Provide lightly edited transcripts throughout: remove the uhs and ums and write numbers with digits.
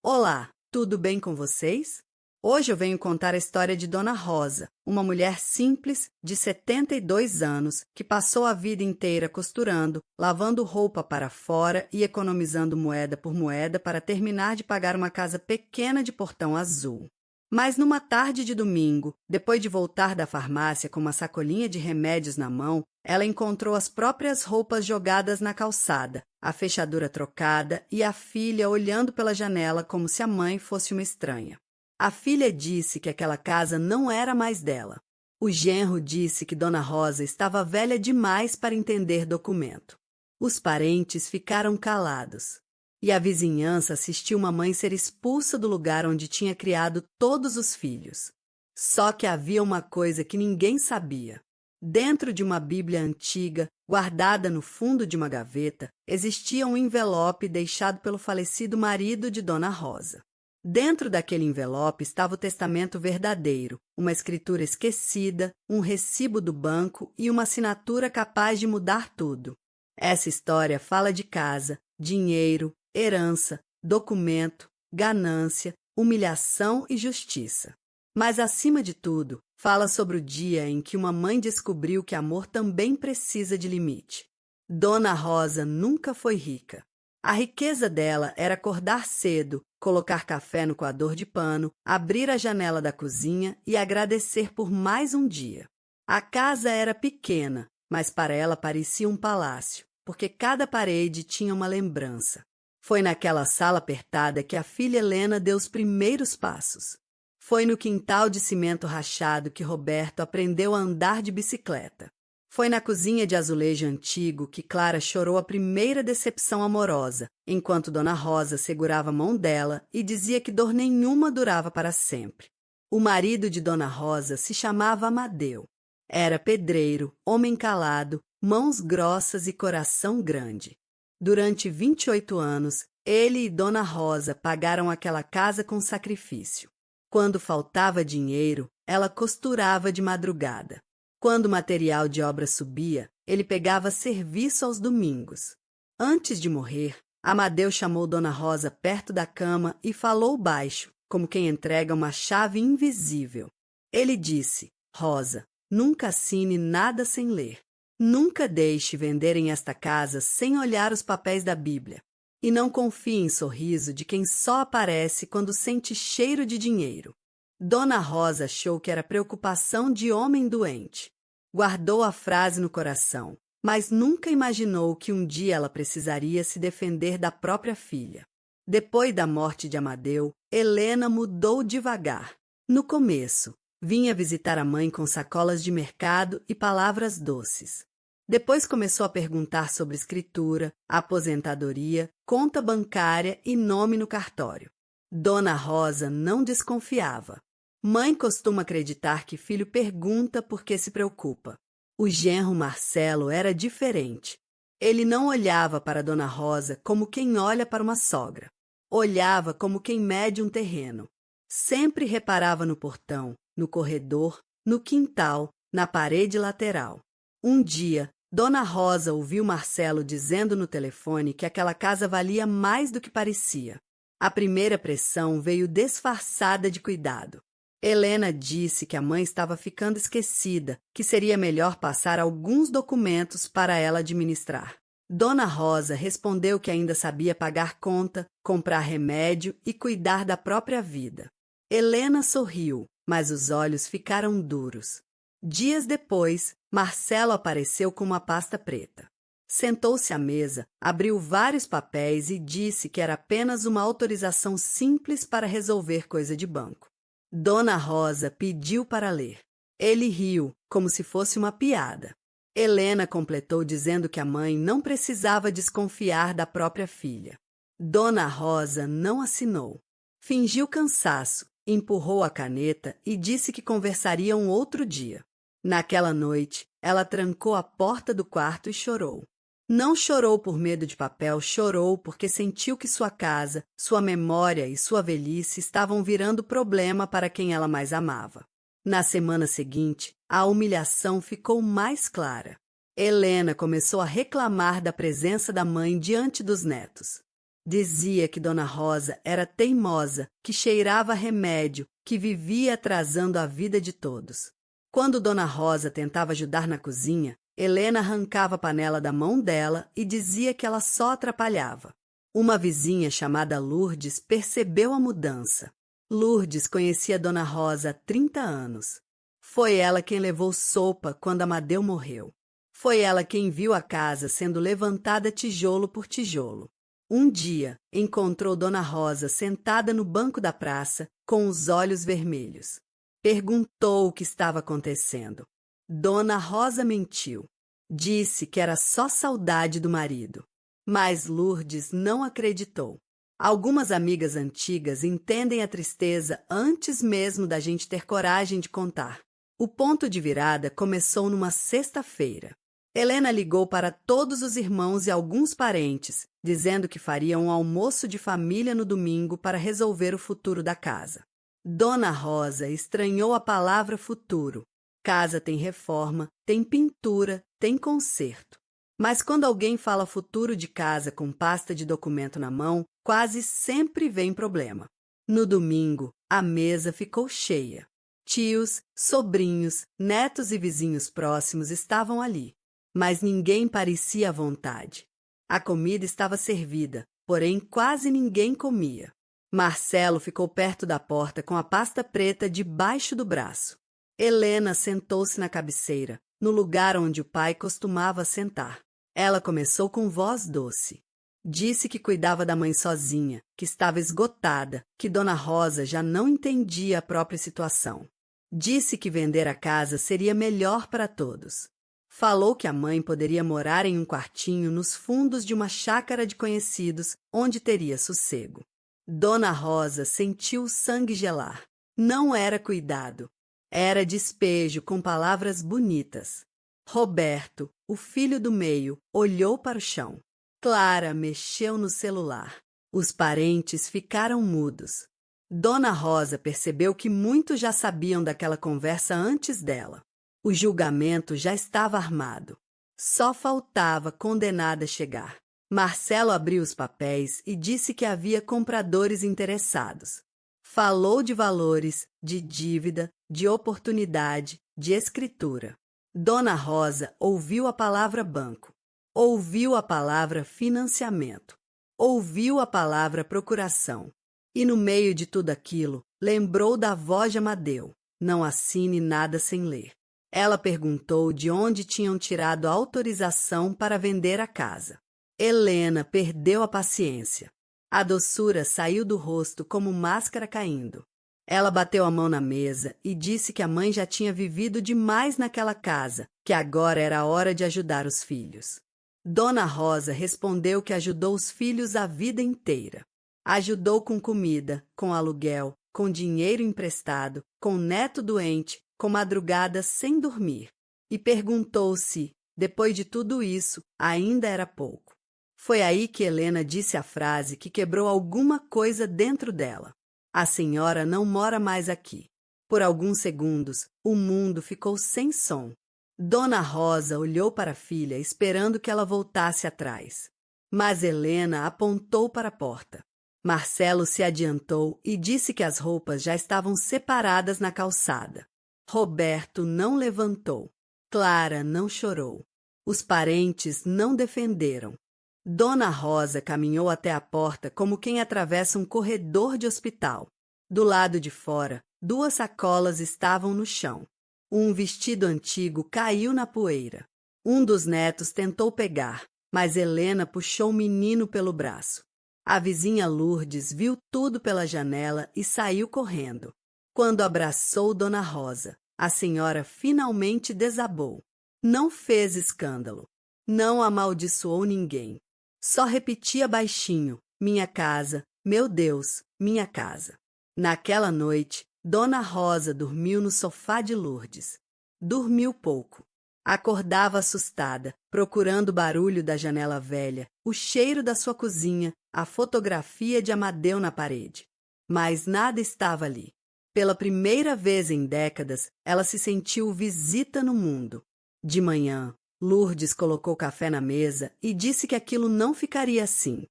Olá, tudo bem com vocês? Hoje eu venho contar a história de Dona Rosa, uma mulher simples de 72 anos que passou a vida inteira costurando, lavando roupa para fora e economizando moeda por moeda para terminar de pagar uma casa pequena de portão azul. Mas numa tarde de domingo, depois de voltar da farmácia com uma sacolinha de remédios na mão, ela encontrou as próprias roupas jogadas na calçada, a fechadura trocada e a filha olhando pela janela como se a mãe fosse uma estranha. A filha disse que aquela casa não era mais dela. O genro disse que Dona Rosa estava velha demais para entender documento. Os parentes ficaram calados. E a vizinhança assistiu uma mãe ser expulsa do lugar onde tinha criado todos os filhos. Só que havia uma coisa que ninguém sabia. Dentro de uma Bíblia antiga, guardada no fundo de uma gaveta, existia um envelope deixado pelo falecido marido de Dona Rosa. Dentro daquele envelope estava o testamento verdadeiro, uma escritura esquecida, um recibo do banco e uma assinatura capaz de mudar tudo. Essa história fala de casa, dinheiro, herança, documento, ganância, humilhação e justiça. Mas, acima de tudo, fala sobre o dia em que uma mãe descobriu que amor também precisa de limite. Dona Rosa nunca foi rica. A riqueza dela era acordar cedo, colocar café no coador de pano, abrir a janela da cozinha e agradecer por mais um dia. A casa era pequena, mas para ela parecia um palácio, porque cada parede tinha uma lembrança. Foi naquela sala apertada que a filha Helena deu os primeiros passos. Foi no quintal de cimento rachado que Roberto aprendeu a andar de bicicleta. Foi na cozinha de azulejo antigo que Clara chorou a primeira decepção amorosa, enquanto Dona Rosa segurava a mão dela e dizia que dor nenhuma durava para sempre. O marido de Dona Rosa se chamava Amadeu. Era pedreiro, homem calado, mãos grossas e coração grande. Durante 28 anos, ele e Dona Rosa pagaram aquela casa com sacrifício. Quando faltava dinheiro, ela costurava de madrugada. Quando o material de obra subia, ele pegava serviço aos domingos. Antes de morrer, Amadeu chamou Dona Rosa perto da cama e falou baixo, como quem entrega uma chave invisível. Ele disse: Rosa, nunca assine nada sem ler. Nunca deixe venderem esta casa sem olhar os papéis da Bíblia. E não confie em sorriso de quem só aparece quando sente cheiro de dinheiro. Dona Rosa achou que era preocupação de homem doente. Guardou a frase no coração, mas nunca imaginou que um dia ela precisaria se defender da própria filha. Depois da morte de Amadeu, Helena mudou devagar. No começo, vinha visitar a mãe com sacolas de mercado e palavras doces. Depois começou a perguntar sobre escritura, aposentadoria, conta bancária e nome no cartório. Dona Rosa não desconfiava. Mãe costuma acreditar que filho pergunta porque se preocupa. O genro Marcelo era diferente. Ele não olhava para Dona Rosa como quem olha para uma sogra. Olhava como quem mede um terreno. Sempre reparava no portão, no corredor, no quintal, na parede lateral. Um dia, Dona Rosa ouviu Marcelo dizendo no telefone que aquela casa valia mais do que parecia. A primeira pressão veio disfarçada de cuidado. Helena disse que a mãe estava ficando esquecida, que seria melhor passar alguns documentos para ela administrar. Dona Rosa respondeu que ainda sabia pagar conta, comprar remédio e cuidar da própria vida. Helena sorriu, mas os olhos ficaram duros. Dias depois, Marcelo apareceu com uma pasta preta. Sentou-se à mesa, abriu vários papéis e disse que era apenas uma autorização simples para resolver coisa de banco. Dona Rosa pediu para ler. Ele riu, como se fosse uma piada. Helena completou dizendo que a mãe não precisava desconfiar da própria filha. Dona Rosa não assinou. Fingiu cansaço, empurrou a caneta e disse que conversaria um outro dia. Naquela noite, ela trancou a porta do quarto e chorou. Não chorou por medo de papel, chorou porque sentiu que sua casa, sua memória e sua velhice estavam virando problema para quem ela mais amava. Na semana seguinte, a humilhação ficou mais clara. Helena começou a reclamar da presença da mãe diante dos netos. Dizia que Dona Rosa era teimosa, que cheirava a remédio, que vivia atrasando a vida de todos. Quando Dona Rosa tentava ajudar na cozinha, Helena arrancava a panela da mão dela e dizia que ela só atrapalhava. Uma vizinha chamada Lourdes percebeu a mudança. Lourdes conhecia Dona Rosa há 30 anos. Foi ela quem levou sopa quando Amadeu morreu. Foi ela quem viu a casa sendo levantada tijolo por tijolo. Um dia, encontrou Dona Rosa sentada no banco da praça, com os olhos vermelhos. Perguntou o que estava acontecendo. Dona Rosa mentiu. Disse que era só saudade do marido. Mas Lourdes não acreditou. Algumas amigas antigas entendem a tristeza antes mesmo da gente ter coragem de contar. O ponto de virada começou numa sexta-feira. Helena ligou para todos os irmãos e alguns parentes, dizendo que faria um almoço de família no domingo para resolver o futuro da casa. Dona Rosa estranhou a palavra futuro. Casa tem reforma, tem pintura, tem conserto. Mas quando alguém fala futuro de casa com pasta de documento na mão, quase sempre vem problema. No domingo, a mesa ficou cheia. Tios, sobrinhos, netos e vizinhos próximos estavam ali. Mas ninguém parecia à vontade. A comida estava servida, porém quase ninguém comia. Marcelo ficou perto da porta com a pasta preta debaixo do braço. Helena sentou-se na cabeceira, no lugar onde o pai costumava sentar. Ela começou com voz doce. Disse que cuidava da mãe sozinha, que estava esgotada, que Dona Rosa já não entendia a própria situação. Disse que vender a casa seria melhor para todos. Falou que a mãe poderia morar em um quartinho nos fundos de uma chácara de conhecidos, onde teria sossego. Dona Rosa sentiu o sangue gelar. Não era cuidado. Era despejo com palavras bonitas. Roberto, o filho do meio, olhou para o chão. Clara mexeu no celular. Os parentes ficaram mudos. Dona Rosa percebeu que muitos já sabiam daquela conversa antes dela. O julgamento já estava armado. Só faltava condenada chegar. Marcelo abriu os papéis e disse que havia compradores interessados. Falou de valores, de dívida, de oportunidade, de escritura. Dona Rosa ouviu a palavra banco, ouviu a palavra financiamento, ouviu a palavra procuração. E no meio de tudo aquilo, lembrou da voz de Amadeu: não assine nada sem ler. Ela perguntou de onde tinham tirado a autorização para vender a casa. Helena perdeu a paciência. A doçura saiu do rosto como máscara caindo. Ela bateu a mão na mesa e disse que a mãe já tinha vivido demais naquela casa, que agora era a hora de ajudar os filhos. Dona Rosa respondeu que ajudou os filhos a vida inteira. Ajudou com comida, com aluguel, com dinheiro emprestado, com neto doente, com madrugadas sem dormir, e perguntou se, depois de tudo isso, ainda era pouco. Foi aí que Helena disse a frase que quebrou alguma coisa dentro dela. A senhora não mora mais aqui. Por alguns segundos, o mundo ficou sem som. Dona Rosa olhou para a filha, esperando que ela voltasse atrás. Mas Helena apontou para a porta. Marcelo se adiantou e disse que as roupas já estavam separadas na calçada. Roberto não levantou. Clara não chorou. Os parentes não defenderam. Dona Rosa caminhou até a porta como quem atravessa um corredor de hospital. Do lado de fora, 2 sacolas estavam no chão. Um vestido antigo caiu na poeira. Um dos netos tentou pegar, mas Helena puxou o menino pelo braço. A vizinha Lourdes viu tudo pela janela e saiu correndo. Quando abraçou Dona Rosa, a senhora finalmente desabou. Não fez escândalo. Não amaldiçoou ninguém. Só repetia baixinho: minha casa, meu Deus, minha casa. Naquela noite, Dona Rosa dormiu no sofá de Lourdes. Dormiu pouco. Acordava assustada, procurando o barulho da janela velha, o cheiro da sua cozinha, a fotografia de Amadeu na parede. Mas nada estava ali. Pela primeira vez em décadas, ela se sentiu visita no mundo. De manhã, Lourdes colocou café na mesa e disse que aquilo não ficaria assim.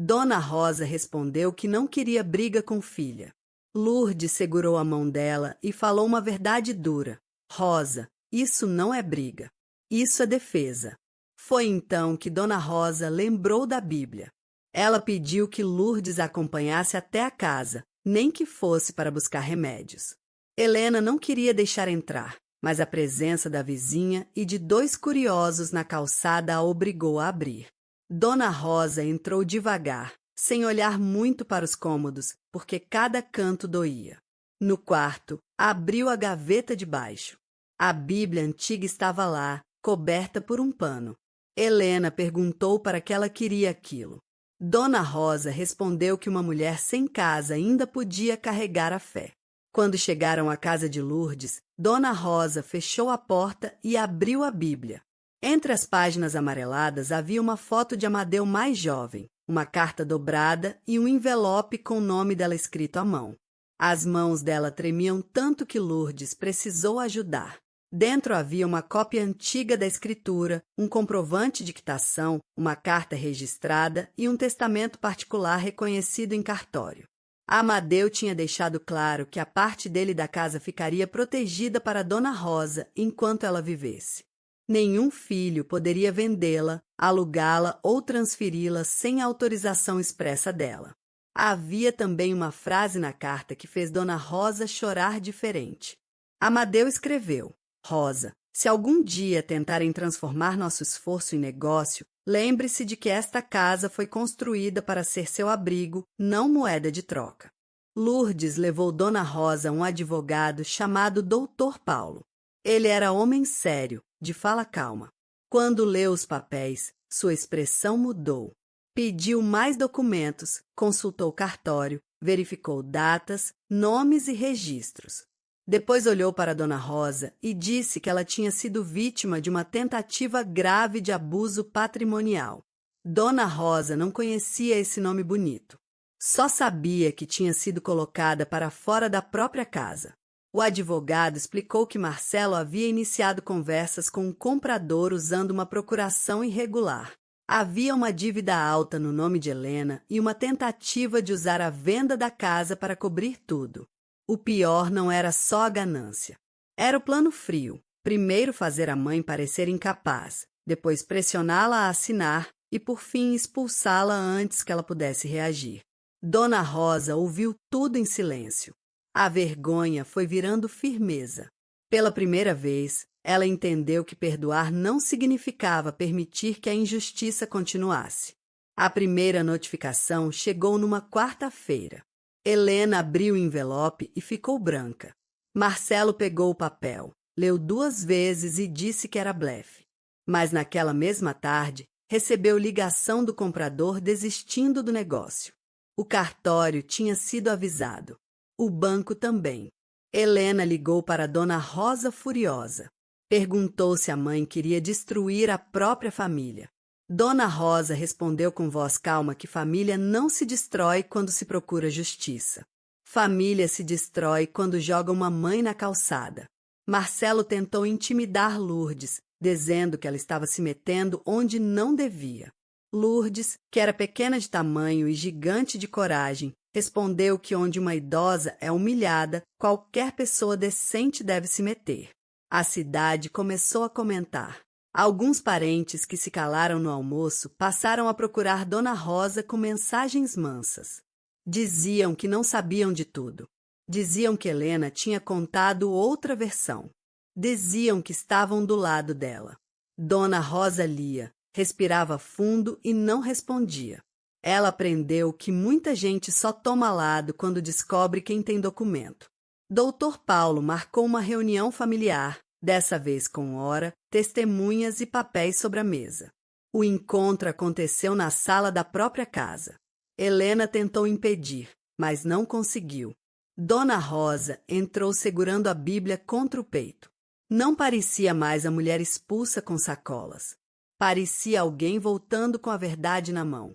Dona Rosa respondeu que não queria briga com filha. Lourdes segurou a mão dela e falou uma verdade dura. Rosa, isso não é briga. Isso é defesa. Foi então que Dona Rosa lembrou da Bíblia. Ela pediu que Lourdes a acompanhasse até a casa, nem que fosse para buscar remédios. Helena não queria deixar entrar, mas a presença da vizinha e de 2 curiosos na calçada a obrigou a abrir. Dona Rosa entrou devagar, sem olhar muito para os cômodos, porque cada canto doía. No quarto, abriu a gaveta de baixo. A Bíblia antiga estava lá, coberta por um pano. Helena perguntou para que ela queria aquilo. Dona Rosa respondeu que uma mulher sem casa ainda podia carregar a fé. Quando chegaram à casa de Lourdes, Dona Rosa fechou a porta e abriu a Bíblia. Entre as páginas amareladas havia uma foto de Amadeu mais jovem, uma carta dobrada e um envelope com o nome dela escrito à mão. As mãos dela tremiam tanto que Lourdes precisou ajudar. Dentro havia uma cópia antiga da escritura, um comprovante de quitação, uma carta registrada e um testamento particular reconhecido em cartório. Amadeu tinha deixado claro que a parte dele da casa ficaria protegida para Dona Rosa enquanto ela vivesse. Nenhum filho poderia vendê-la, alugá-la ou transferi-la sem autorização expressa dela. Havia também uma frase na carta que fez Dona Rosa chorar diferente. Amadeu escreveu: Rosa, se algum dia tentarem transformar nosso esforço em negócio, lembre-se de que esta casa foi construída para ser seu abrigo, não moeda de troca. Lourdes levou Dona Rosa a um advogado chamado Doutor Paulo. Ele era homem sério, de fala calma. Quando leu os papéis, sua expressão mudou. Pediu mais documentos, consultou cartório, verificou datas, nomes e registros. Depois olhou para Dona Rosa e disse que ela tinha sido vítima de uma tentativa grave de abuso patrimonial. Dona Rosa não conhecia esse nome bonito. Só sabia que tinha sido colocada para fora da própria casa. O advogado explicou que Marcelo havia iniciado conversas com um comprador usando uma procuração irregular. Havia uma dívida alta no nome de Helena e uma tentativa de usar a venda da casa para cobrir tudo. O pior não era só a ganância. Era o plano frio. Primeiro fazer a mãe parecer incapaz, depois pressioná-la a assinar e, por fim, expulsá-la antes que ela pudesse reagir. Dona Rosa ouviu tudo em silêncio. A vergonha foi virando firmeza. Pela primeira vez, ela entendeu que perdoar não significava permitir que a injustiça continuasse. A primeira notificação chegou numa quarta-feira. Helena abriu o envelope e ficou branca. Marcelo pegou o papel, leu 2 vezes e disse que era blefe. Mas naquela mesma tarde, recebeu ligação do comprador desistindo do negócio. O cartório tinha sido avisado. O banco também. Helena ligou para Dona Rosa furiosa. Perguntou se a mãe queria destruir a própria família. Dona Rosa respondeu com voz calma que família não se destrói quando se procura justiça. Família se destrói quando joga uma mãe na calçada. Marcelo tentou intimidar Lourdes, dizendo que ela estava se metendo onde não devia. Lourdes, que era pequena de tamanho e gigante de coragem, respondeu que onde uma idosa é humilhada, qualquer pessoa decente deve se meter. A cidade começou a comentar. Alguns parentes que se calaram no almoço passaram a procurar Dona Rosa com mensagens mansas. Diziam que não sabiam de tudo. Diziam que Helena tinha contado outra versão. Diziam que estavam do lado dela. Dona Rosa lia, respirava fundo e não respondia. Ela aprendeu que muita gente só toma lado quando descobre quem tem documento. Doutor Paulo marcou uma reunião familiar, dessa vez com hora, testemunhas e papéis sobre a mesa. O encontro aconteceu na sala da própria casa. Helena tentou impedir, mas não conseguiu. Dona Rosa entrou segurando a Bíblia contra o peito. Não parecia mais a mulher expulsa com sacolas. Parecia alguém voltando com a verdade na mão.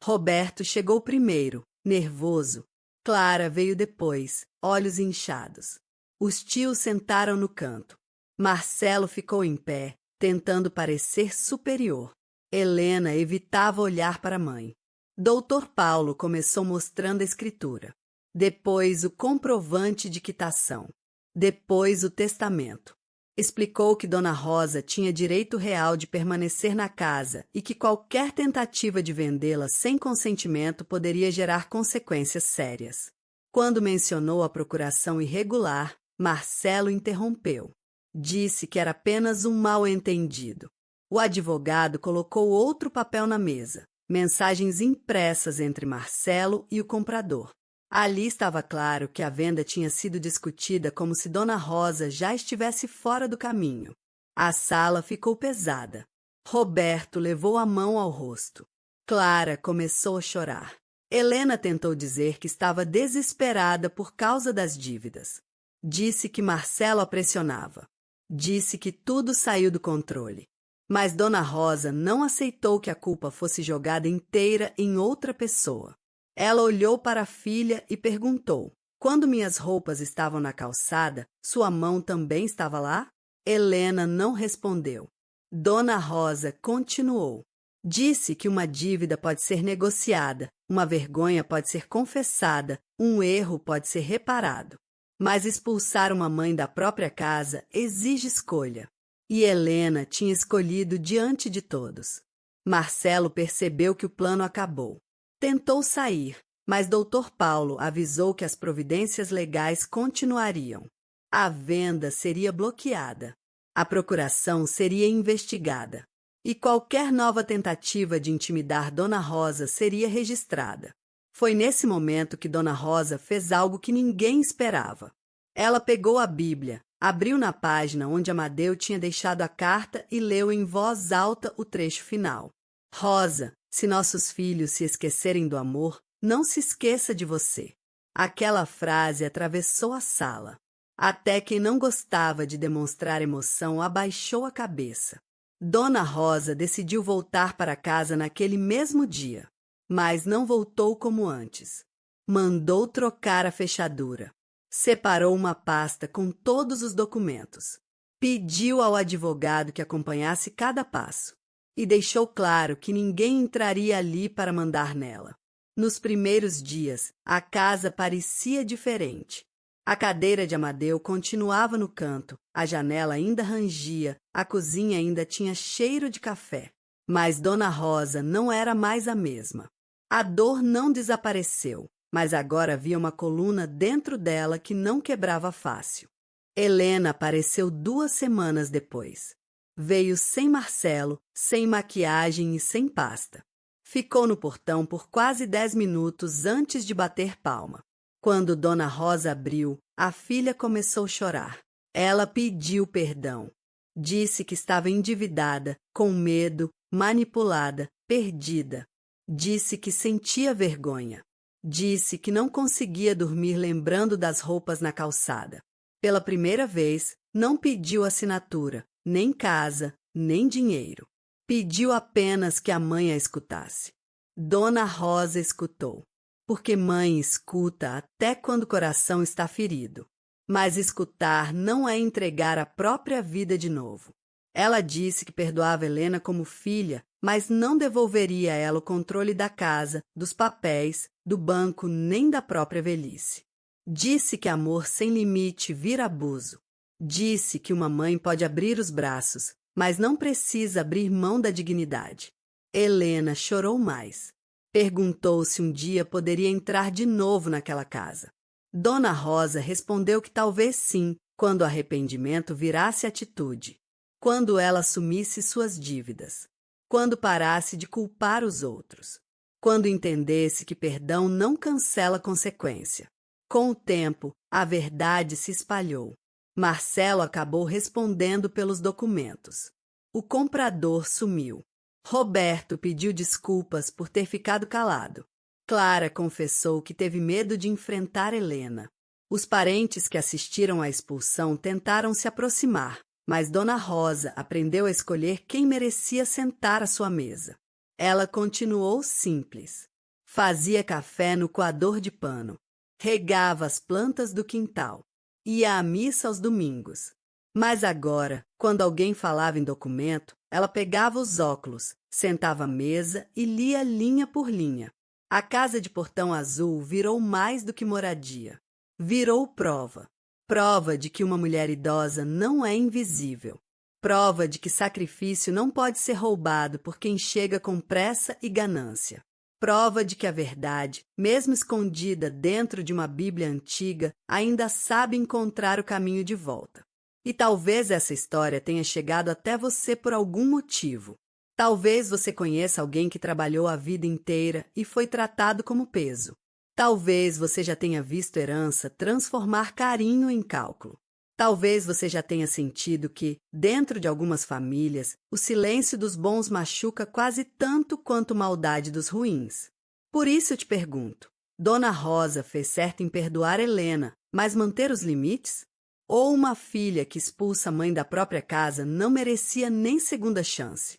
Roberto chegou primeiro, nervoso. Clara veio depois, olhos inchados. Os tios sentaram no canto. Marcelo ficou em pé, tentando parecer superior. Helena evitava olhar para a mãe. Doutor Paulo começou mostrando a escritura, depois o comprovante de quitação, depois o testamento. Explicou que Dona Rosa tinha direito real de permanecer na casa e que qualquer tentativa de vendê-la sem consentimento poderia gerar consequências sérias. Quando mencionou a procuração irregular, Marcelo interrompeu. Disse que era apenas um mal-entendido. O advogado colocou outro papel na mesa, mensagens impressas entre Marcelo e o comprador. Ali estava claro que a venda tinha sido discutida como se Dona Rosa já estivesse fora do caminho. A sala ficou pesada. Roberto levou a mão ao rosto. Clara começou a chorar. Helena tentou dizer que estava desesperada por causa das dívidas. Disse que Marcelo a pressionava. Disse que tudo saiu do controle. Mas Dona Rosa não aceitou que a culpa fosse jogada inteira em outra pessoa. Ela olhou para a filha e perguntou: quando minhas roupas estavam na calçada, sua mão também estava lá? Helena não respondeu. Dona Rosa continuou. Disse que uma dívida pode ser negociada, uma vergonha pode ser confessada, um erro pode ser reparado. Mas expulsar uma mãe da própria casa exige escolha. E Helena tinha escolhido diante de todos. Marcelo percebeu que o plano acabou. Tentou sair, mas Dr. Paulo avisou que as providências legais continuariam. A venda seria bloqueada. A procuração seria investigada. E qualquer nova tentativa de intimidar Dona Rosa seria registrada. Foi nesse momento que Dona Rosa fez algo que ninguém esperava. Ela pegou a Bíblia, abriu na página onde Amadeu tinha deixado a carta e leu em voz alta o trecho final. Rosa, se nossos filhos se esquecerem do amor, não se esqueça de você. Aquela frase atravessou a sala. Até quem não gostava de demonstrar emoção abaixou a cabeça. Dona Rosa decidiu voltar para casa naquele mesmo dia, mas não voltou como antes. Mandou trocar a fechadura. Separou uma pasta com todos os documentos. Pediu ao advogado que acompanhasse cada passo. E deixou claro que ninguém entraria ali para mandar nela. Nos primeiros dias, a casa parecia diferente. A cadeira de Amadeu continuava no canto, a janela ainda rangia, a cozinha ainda tinha cheiro de café. Mas Dona Rosa não era mais a mesma. A dor não desapareceu, mas agora havia uma coluna dentro dela que não quebrava fácil. Helena apareceu 2 semanas depois. Veio sem Marcelo, sem maquiagem e sem pasta. Ficou no portão por quase 10 minutos antes de bater palma. Quando Dona Rosa abriu, a filha começou a chorar. Ela pediu perdão. Disse que estava endividada, com medo, manipulada, perdida. Disse que sentia vergonha. Disse que não conseguia dormir lembrando das roupas na calçada. Pela primeira vez, não pediu assinatura, nem casa, nem dinheiro. Pediu apenas que a mãe a escutasse. Dona Rosa escutou, porque mãe escuta até quando o coração está ferido. Mas escutar não é entregar a própria vida de novo. Ela disse que perdoava Helena como filha, mas não devolveria a ela o controle da casa, dos papéis, do banco, nem da própria velhice. Disse que amor sem limite vira abuso. Disse que uma mãe pode abrir os braços, mas não precisa abrir mão da dignidade. Helena chorou mais. Perguntou se um dia poderia entrar de novo naquela casa. Dona Rosa respondeu que talvez sim, quando o arrependimento virasse atitude, quando ela assumisse suas dívidas, quando parasse de culpar os outros, quando entendesse que perdão não cancela consequência. Com o tempo, a verdade se espalhou. Marcelo acabou respondendo pelos documentos. O comprador sumiu. Roberto pediu desculpas por ter ficado calado. Clara confessou que teve medo de enfrentar Helena. Os parentes que assistiram à expulsão tentaram se aproximar, mas Dona Rosa aprendeu a escolher quem merecia sentar à sua mesa. Ela continuou simples. Fazia café no coador de pano. Regava as plantas do quintal. Ia à missa aos domingos. Mas agora, quando alguém falava em documento, ela pegava os óculos, sentava à mesa e lia linha por linha. A casa de portão azul virou mais do que moradia. Virou prova. Prova de que uma mulher idosa não é invisível. Prova de que sacrifício não pode ser roubado por quem chega com pressa e ganância. Prova de que a verdade, mesmo escondida dentro de uma Bíblia antiga, ainda sabe encontrar o caminho de volta. E talvez essa história tenha chegado até você por algum motivo. Talvez você conheça alguém que trabalhou a vida inteira e foi tratado como peso. Talvez você já tenha visto herança transformar carinho em cálculo. Talvez você já tenha sentido que, dentro de algumas famílias, o silêncio dos bons machuca quase tanto quanto a maldade dos ruins. Por isso eu te pergunto, Dona Rosa fez certo em perdoar Helena, mas manter os limites? Ou uma filha que expulsa a mãe da própria casa não merecia nem segunda chance?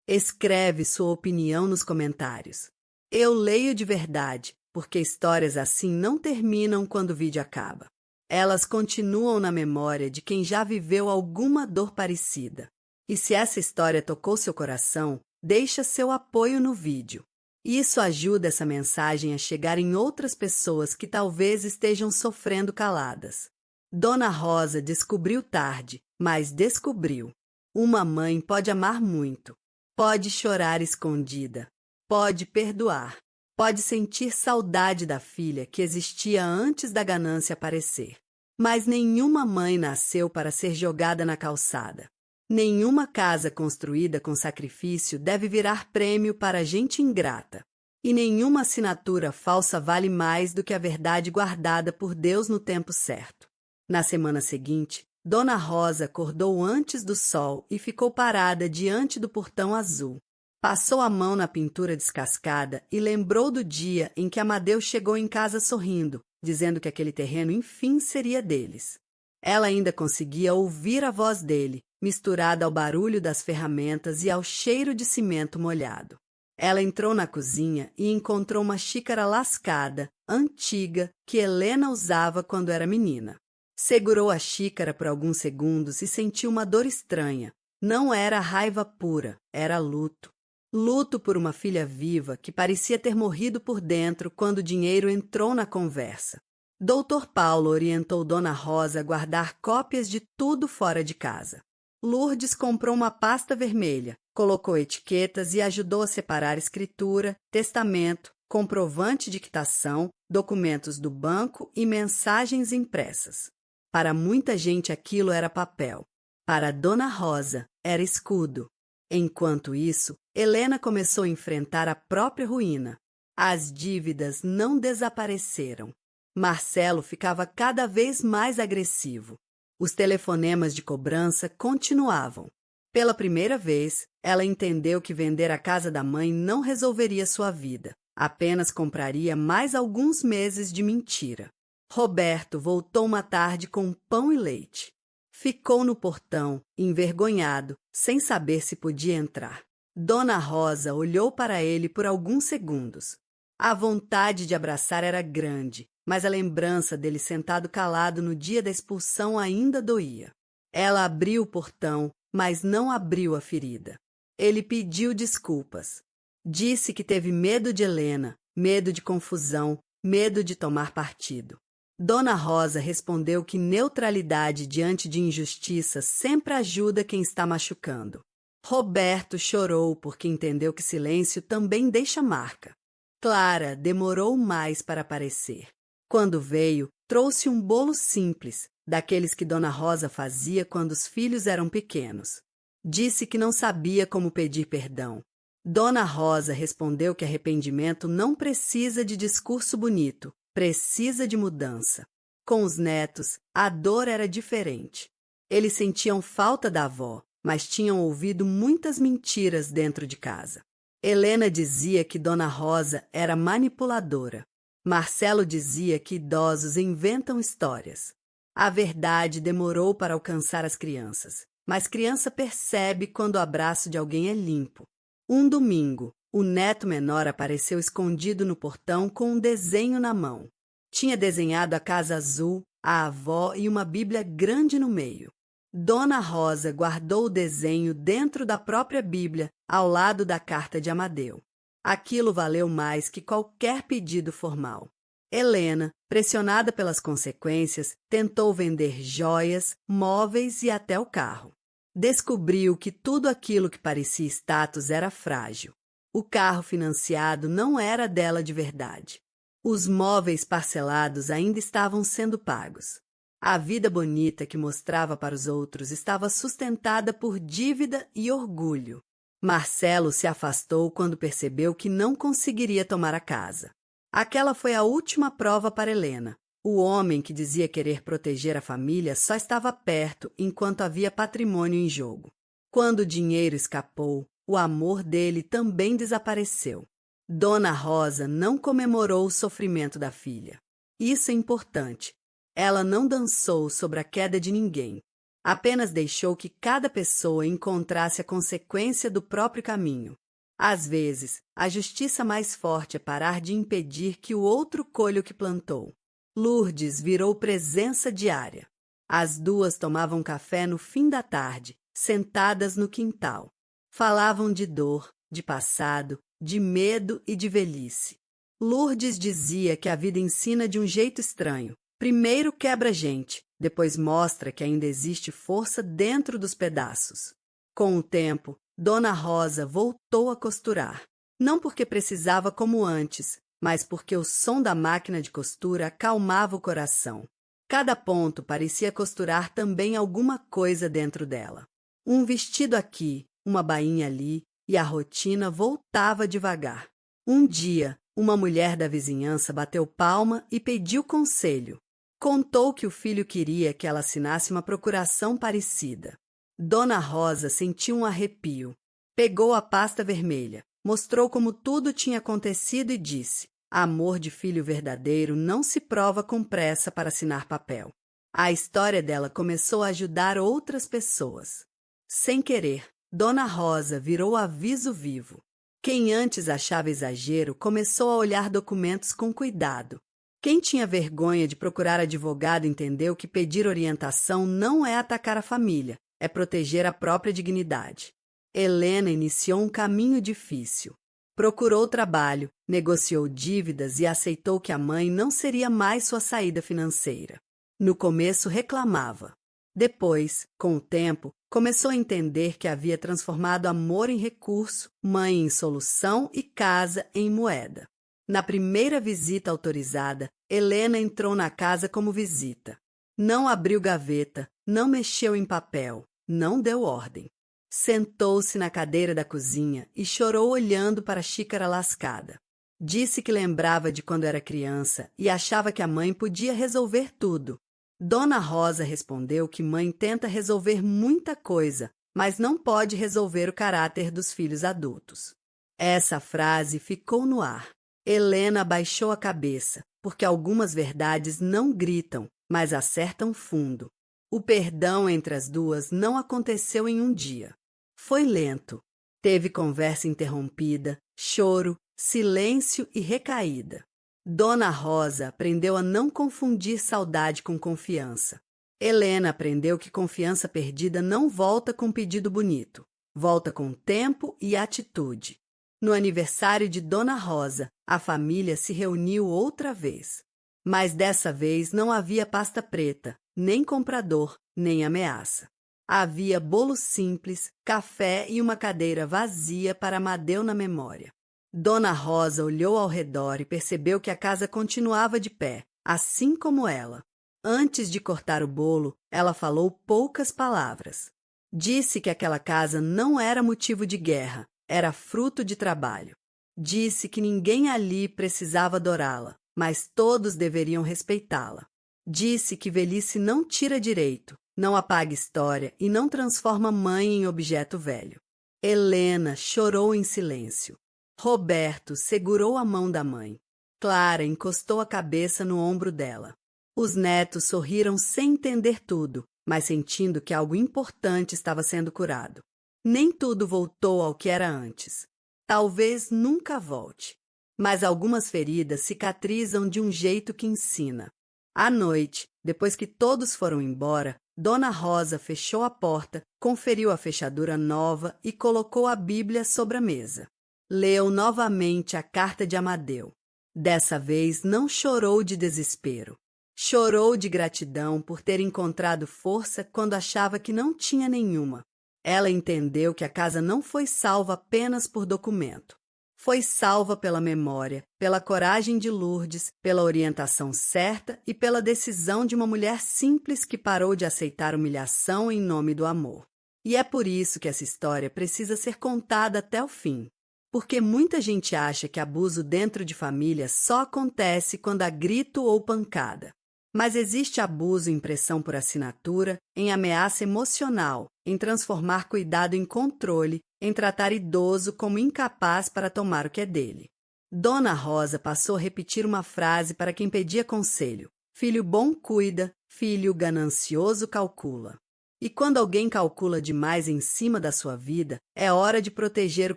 Escreve sua opinião nos comentários. Eu leio de verdade, porque histórias assim não terminam quando o vídeo acaba. Elas continuam na memória de quem já viveu alguma dor parecida. E se essa história tocou seu coração, deixa seu apoio no vídeo. Isso ajuda essa mensagem a chegar em outras pessoas que talvez estejam sofrendo caladas. Dona Rosa descobriu tarde, mas descobriu. Uma mãe pode amar muito, pode chorar escondida, pode perdoar, pode sentir saudade da filha que existia antes da ganância aparecer. Mas nenhuma mãe nasceu para ser jogada na calçada. Nenhuma casa construída com sacrifício deve virar prêmio para gente ingrata. E nenhuma assinatura falsa vale mais do que a verdade guardada por Deus no tempo certo. Na semana seguinte, Dona Rosa acordou antes do sol e ficou parada diante do portão azul. Passou a mão na pintura descascada e lembrou do dia em que Amadeu chegou em casa sorrindo, dizendo que aquele terreno enfim seria deles. Ela ainda conseguia ouvir a voz dele, misturada ao barulho das ferramentas e ao cheiro de cimento molhado. Ela entrou na cozinha e encontrou uma xícara lascada, antiga, que Helena usava quando era menina. Segurou a xícara por alguns segundos e sentiu uma dor estranha. Não era raiva pura, era luto. Luto por uma filha viva que parecia ter morrido por dentro quando o dinheiro entrou na conversa. Dr. Paulo orientou Dona Rosa a guardar cópias de tudo fora de casa. Lourdes comprou uma pasta vermelha, colocou etiquetas e ajudou a separar escritura, testamento, comprovante de quitação, documentos do banco e mensagens impressas. Para muita gente aquilo era papel. Para Dona Rosa era escudo. Enquanto isso, Helena começou a enfrentar a própria ruína. As dívidas não desapareceram. Marcelo ficava cada vez mais agressivo. Os telefonemas de cobrança continuavam. Pela primeira vez, ela entendeu que vender a casa da mãe não resolveria sua vida. Apenas compraria mais alguns meses de mentira. Roberto voltou uma tarde com pão e leite. Ficou no portão, envergonhado, sem saber se podia entrar. Dona Rosa olhou para ele por alguns segundos. A vontade de abraçar era grande, mas a lembrança dele sentado calado no dia da expulsão ainda doía. Ela abriu o portão, mas não abriu a ferida. Ele pediu desculpas. Disse que teve medo de Helena, medo de confusão, medo de tomar partido. Dona Rosa respondeu que neutralidade diante de injustiça sempre ajuda quem está machucando. Roberto chorou porque entendeu que silêncio também deixa marca. Clara demorou mais para aparecer. Quando veio, trouxe um bolo simples, daqueles que Dona Rosa fazia quando os filhos eram pequenos. Disse que não sabia como pedir perdão. Dona Rosa respondeu que arrependimento não precisa de discurso bonito, precisa de mudança. Com os netos, a dor era diferente. Eles sentiam falta da avó, mas tinham ouvido muitas mentiras dentro de casa. Helena dizia que Dona Rosa era manipuladora. Marcelo dizia que idosos inventam histórias. A verdade demorou para alcançar as crianças, mas criança percebe quando o abraço de alguém é limpo. Um domingo, o neto menor apareceu escondido no portão com um desenho na mão. Tinha desenhado a casa azul, a avó e uma Bíblia grande no meio. Dona Rosa guardou o desenho dentro da própria Bíblia, ao lado da carta de Amadeu. Aquilo valeu mais que qualquer pedido formal. Helena, pressionada pelas consequências, tentou vender joias, móveis e até o carro. Descobriu que tudo aquilo que parecia status era frágil. O carro financiado não era dela de verdade. Os móveis parcelados ainda estavam sendo pagos. A vida bonita que mostrava para os outros estava sustentada por dívida e orgulho. Marcelo se afastou quando percebeu que não conseguiria tomar a casa. Aquela foi a última prova para Helena. O homem que dizia querer proteger a família só estava perto enquanto havia patrimônio em jogo. Quando o dinheiro escapou, o amor dele também desapareceu. Dona Rosa não comemorou o sofrimento da filha. Isso é importante. Ela não dançou sobre a queda de ninguém. Apenas deixou que cada pessoa encontrasse a consequência do próprio caminho. Às vezes, a justiça mais forte é parar de impedir que o outro colha o que plantou. Lourdes virou presença diária. As duas tomavam café no fim da tarde, sentadas no quintal. Falavam de dor, de passado, de medo e de velhice. Lourdes dizia que a vida ensina de um jeito estranho. Primeiro quebra a gente, depois mostra que ainda existe força dentro dos pedaços. Com o tempo, Dona Rosa voltou a costurar. Não porque precisava como antes, mas porque o som da máquina de costura acalmava o coração. Cada ponto parecia costurar também alguma coisa dentro dela. Um vestido aqui, uma bainha ali, e a rotina voltava devagar. Um dia, uma mulher da vizinhança bateu palma e pediu conselho. Contou que o filho queria que ela assinasse uma procuração parecida. Dona Rosa sentiu um arrepio. Pegou a pasta vermelha, mostrou como tudo tinha acontecido e disse: amor de filho verdadeiro não se prova com pressa para assinar papel. A história dela começou a ajudar outras pessoas. Sem querer, Dona Rosa virou aviso vivo. Quem antes achava exagero começou a olhar documentos com cuidado. Quem tinha vergonha de procurar advogado entendeu que pedir orientação não é atacar a família, é proteger a própria dignidade. Helena iniciou um caminho difícil. Procurou trabalho, negociou dívidas e aceitou que a mãe não seria mais sua saída financeira. No começo reclamava. Depois, com o tempo, começou a entender que havia transformado amor em recurso, mãe em solução e casa em moeda. Na primeira visita autorizada, Helena entrou na casa como visita. Não abriu gaveta, não mexeu em papel, não deu ordem. Sentou-se na cadeira da cozinha e chorou olhando para a xícara lascada. Disse que lembrava de quando era criança e achava que a mãe podia resolver tudo. Dona Rosa respondeu que mãe tenta resolver muita coisa, mas não pode resolver o caráter dos filhos adultos. Essa frase ficou no ar. Helena abaixou a cabeça, porque algumas verdades não gritam, mas acertam fundo. O perdão entre as duas não aconteceu em um dia. Foi lento. Teve conversa interrompida, choro, silêncio e recaída. Dona Rosa aprendeu a não confundir saudade com confiança. Helena aprendeu que confiança perdida não volta com pedido bonito, volta com tempo e atitude. No aniversário de Dona Rosa, a família se reuniu outra vez. Mas dessa vez não havia pasta preta, nem comprador, nem ameaça. Havia bolo simples, café e uma cadeira vazia para Amadeu na memória. Dona Rosa olhou ao redor e percebeu que a casa continuava de pé, assim como ela. Antes de cortar o bolo, ela falou poucas palavras. Disse que aquela casa não era motivo de guerra, era fruto de trabalho. Disse que ninguém ali precisava adorá-la, mas todos deveriam respeitá-la. Disse que velhice não tira direito, não apaga história e não transforma mãe em objeto velho. Helena chorou em silêncio. Roberto segurou a mão da mãe. Clara encostou a cabeça no ombro dela. Os netos sorriram sem entender tudo, mas sentindo que algo importante estava sendo curado. Nem tudo voltou ao que era antes. Talvez nunca volte. Mas algumas feridas cicatrizam de um jeito que ensina. À noite, depois que todos foram embora, Dona Rosa fechou a porta, conferiu a fechadura nova e colocou a Bíblia sobre a mesa. leu novamente a carta de Amadeu. Dessa vez não chorou de desespero. Chorou de gratidão por ter encontrado força quando achava que não tinha nenhuma. Ela entendeu que a casa não foi salva apenas por documento. Foi salva pela memória, pela coragem de Lourdes, pela orientação certa e pela decisão de uma mulher simples que parou de aceitar humilhação em nome do amor. E é por isso que essa história precisa ser contada até o fim. Porque muita gente acha que abuso dentro de família só acontece quando há grito ou pancada. Mas existe abuso em pressão por assinatura, em ameaça emocional, em transformar cuidado em controle, em tratar idoso como incapaz para tomar o que é dele. Dona Rosa passou a repetir uma frase para quem pedia conselho: filho bom cuida, filho ganancioso calcula. E quando alguém calcula demais em cima da sua vida, é hora de proteger o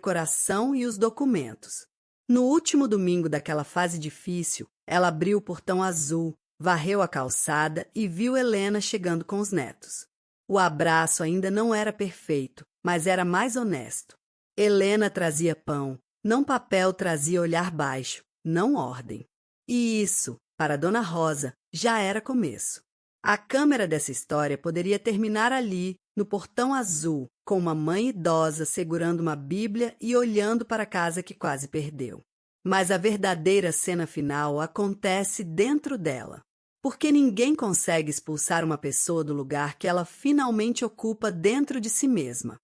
coração e os documentos. No último domingo daquela fase difícil, ela abriu o portão azul, varreu a calçada e viu Helena chegando com os netos. O abraço ainda não era perfeito, mas era mais honesto. Helena trazia pão, não papel trazia olhar baixo, não ordem. E isso, para Dona Rosa, já era começo. A câmera dessa história poderia terminar ali, no portão azul, com uma mãe idosa segurando uma Bíblia e olhando para a casa que quase perdeu. Mas a verdadeira cena final acontece dentro dela. Porque ninguém consegue expulsar uma pessoa do lugar que ela finalmente ocupa dentro de si mesma.